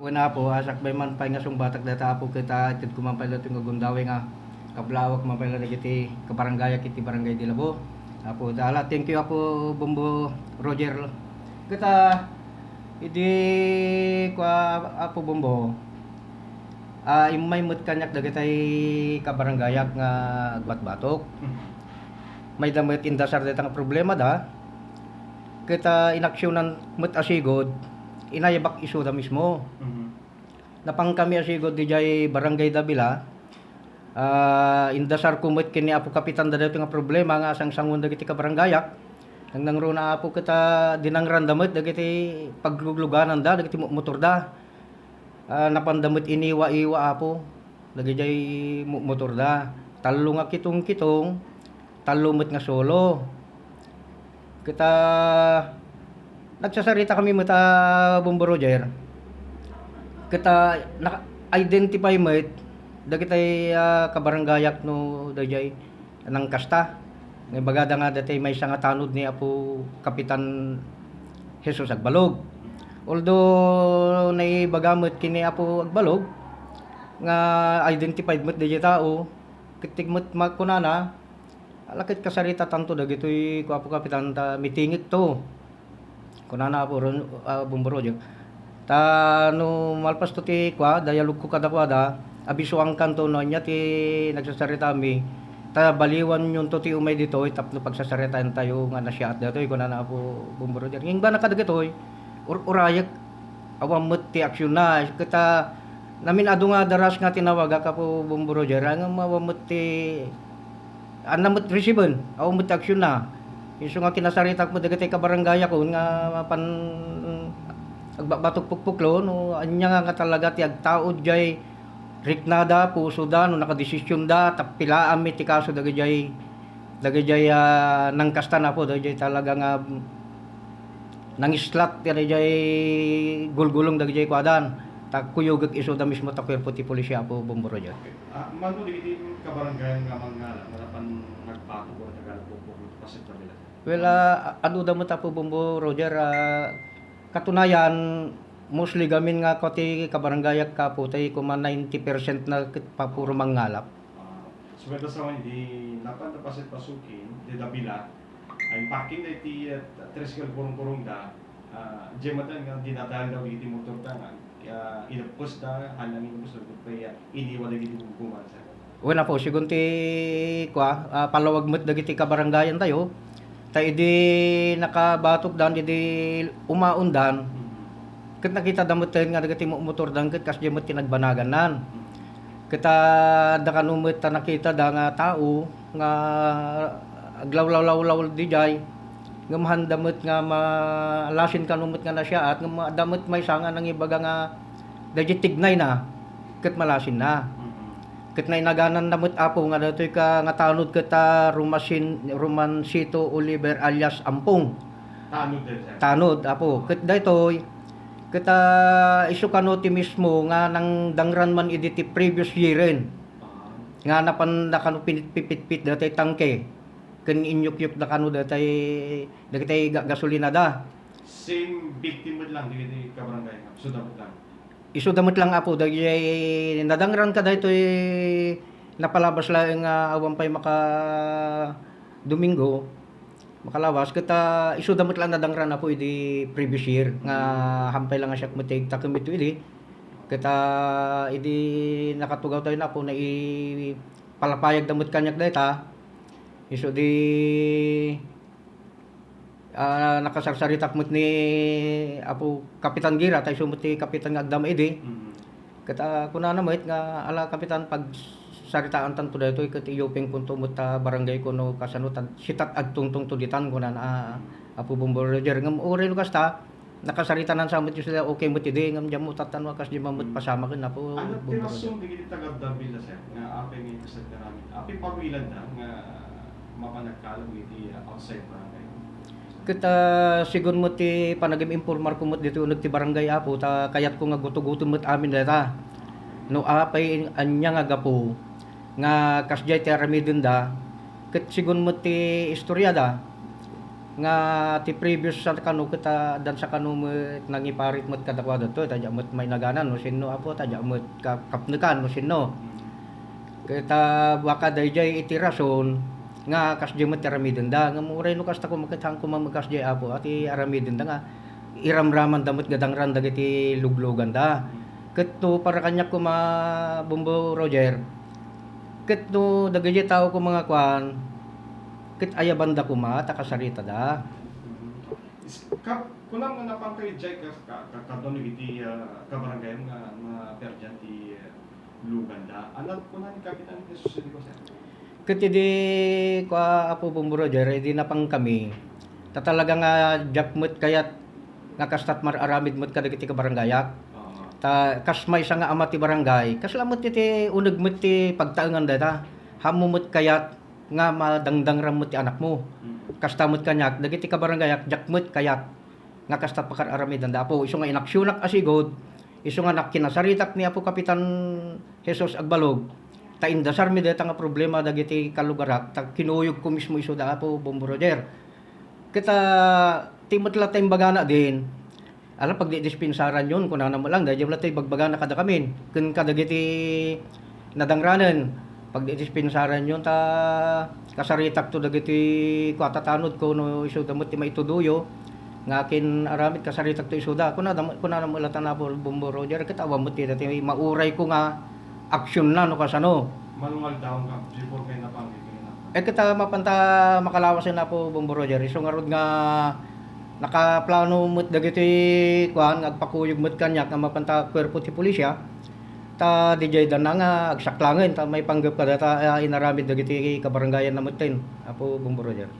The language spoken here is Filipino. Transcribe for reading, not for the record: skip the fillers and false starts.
Una po, asak bay man pay nga sumbatak data po kita ited kumampay dating gagundawe nga kablawak mampay na kiti kabarangay kiti barangay di Labo. Apo dala thank you apo Bumbo Roger. Kita idi kwa apo Bumbo. Imay mut kanyak dagatay kabarangayak nga agbat-batok. May damit indasar data nga problema da. Kita inaksyonan mut asigod inayabak isu da mismo. Napang kami asigod di jay barangay Davila. Indasar kumit kini apo kapitan da dato nga problema nga sang-sangon dagiti ka barangayak. Nang nangruna apo kita dinangran damit dagiti paglugluganan da dagiti motor da. Napandamit iniwa-iwa apo dagiti jay motor da. Tallo nga kitong-kitong, talumot nga solo. Kita nagsasarita kami mata Bumbo Roger. Kita naka-identify met dagitay kabarangayak no dayay nang kasta. Nga bagada nga datay may nga tanod ni apo Kapitan Jesus Agbalog. Although naibagamot kini apo Agbalog nga identified met dayay tao kitigmet makunana alakit kasarita tanto dagitoy ko apo Kapitan ta mitingit to. Kunana po Bumbo Roger. Ta no malpas to ti kwa dayalog ko kada kwada abiso ang kanto no nya ti nagsasarita mi ta baliwan yun to ti umay dito tapno pagsasaritaan tayo nga nasya at datoy kunana po Bumbo Roger. Nging ba nakadagitoy urayak awam met ti aksyon na kita namin adu nga daras nga tinawaga ka po Bumbo Roger nga mawamot ti anamot resiben awam met aksyon na. Isu nga kinasarita ko dagiti kabarangay ko nga pan agbabatok pukpuklo no anya nga talaga ti agtaod jay riknada puso da no nakadesisyon da tapilaan mi ti kaso dagiti jay nang kasta na po dagiti talaga nga nangislat ti jay gulgulong dagiti kwadan takuyog isu da mismo ta kwerpo ti pulisya po Bumbo Roger. Mano di kabarangay nga mga marapan nagpato ko tagalog po pasit kabila. Well, ano da mo ta po Bumbo Roger, katunayan mostly gamin nga ko ti kabarangayak ka po tay kuma 90% na papuro mangalap. So kada sa hindi napan na pasit pasukin di Davila ay parking na ti tricycle kurong-kurong da jematan nga dinadaan daw iti motor ta nga inapos da hanangin mo sa kaya iniwala giti bubuman sa. Wala po sigun ti kwa palawag met dagiti kabarangayan tayo. Tayo di nakabatok dan di umaundan. Ket nakita damot tayo nga dagiti motor dan ket kas jemot tinagbanagan nan. Kita da kanumit ta nakita da nga tao nga aglawlaw-law di jay nga mahandamot nga malasin kanumit nga na siya at nga madamot may sanga nang ibaga nga dagiti tignay na ket malasin na. Ket na inaganan namut apo nga datoy ka nga tanod kita Romancito Oliver alias Ampong. Tanod din sir. Tanod apo. Ket daytoy kita isu kanoti mismo nga nang dangran man iditi previous yearen. Nga napan nakano pinit-pipit datoy tangke. Ken inyuk-yuk da kano datoy dagiti gasolina da. Same victim lang di kabarangay nga. Sudamot lang. Isu damot lang apo dagiti nadangran ka daytoy napalabas lang nga awan pay maka Domingo makalawas kita isu damot lang nadangran apo idi previous year nga hampay lang nga siya kumitig takemit idi kita idi nakatugaw tayo na po na palapayag damot kanyak dayta isu di nakasarsaritak mo't ni apo Kapitan Gira tay sumuti Kapitan nga agdam idi. Kata kunana met nga ala Kapitan pag saritaan tanto daytoy ket iyopeng punto met barangay kuno kasanutan sitat agtungtong tuditan kunana apo Bumbo Roger ngem uri lukas ta nakasaritanan sa met sila okay met idi ngem jam utatan wakas di mamut pasama ken apo Ano Bumbo Roger. tirasong digiti taga Davila sir nga apay ni sa karami. Apay pawilan da nga mapanagkalam iti outside barangay. Kita sigon mo ti panagim informal ko mo dito unod ti barangay apo ta kayat ko nga guto-guto met amin data. No apay anya nga gapo nga kasjay ti aramidin da ket sigon mo ti istorya da nga ti previous sa kanu kita dan sa kanu met nangiparit met kadakwada to tadya met may naganan no sinno apo tadya met kapnekan no sinno kita baka dayjay iti rason nga kasjay met aramiden da nga muray no kasta ko makitang ko mamagkasjay apo ati aramiden da nga iramraman damot gadangran dagiti luglogan da ketto para kanya ko Bumbo Roger ketto dagiti tao ko mga kwan ket ayabanda ko takasarita da. Kunang nga napangkay jay kadon iti kabarangay nga perjan ti Luganda. Anak kunan kapitan ni Jesus ko sir. Ket di ko apo Bumbo Roger di na pang kami. Ta talaga nga jakmet kayat nga kastat mararamid met kadagiti kabarangayak. Ta kasmay sa nga ama ti barangay. Kaslamot iti uneg met ti pagtaengan data. Hamumot kayat nga madangdang ramot ti anak mo. Kastamot kanyak dagiti kabarangayak jakmet kayat nga kastat pakararamidan da apo isu nga inaksyonak asigod isu nga nakkinasaritak ni apo Kapitan Jesus Agbalog ta indasar mi deta nga problema dagiti kalugarak ta kinuyog ko mismo isu da apo Bumbo Roger kita timot la tayong bagana din ala pag dispensaran yun kunana mo lang dahil la tayo bagbagana kada kamin kun kadagiti nadangranen pag dispensaran yun ta kasaritak to dagiti kwatatanod ko no isu damot ti maituduyo nga akin aramid kasaritak to isuda kuna mo latan na po Bumbo Roger kita awamot ti dati mauray ko nga aksyon na no kasano Malungal daw ka before kay napangkay kita mapanta makalawasin na po Bumbo Roger isu nga rod nga nakaplano met dagiti kuan agpakuyog met kanyak nga mapanta kwerpo ti pulisya ta DJ dan nga agsaklangen ta may panggap kada ta inaramid dagiti kabarangayan na metten apo Bumbo Roger.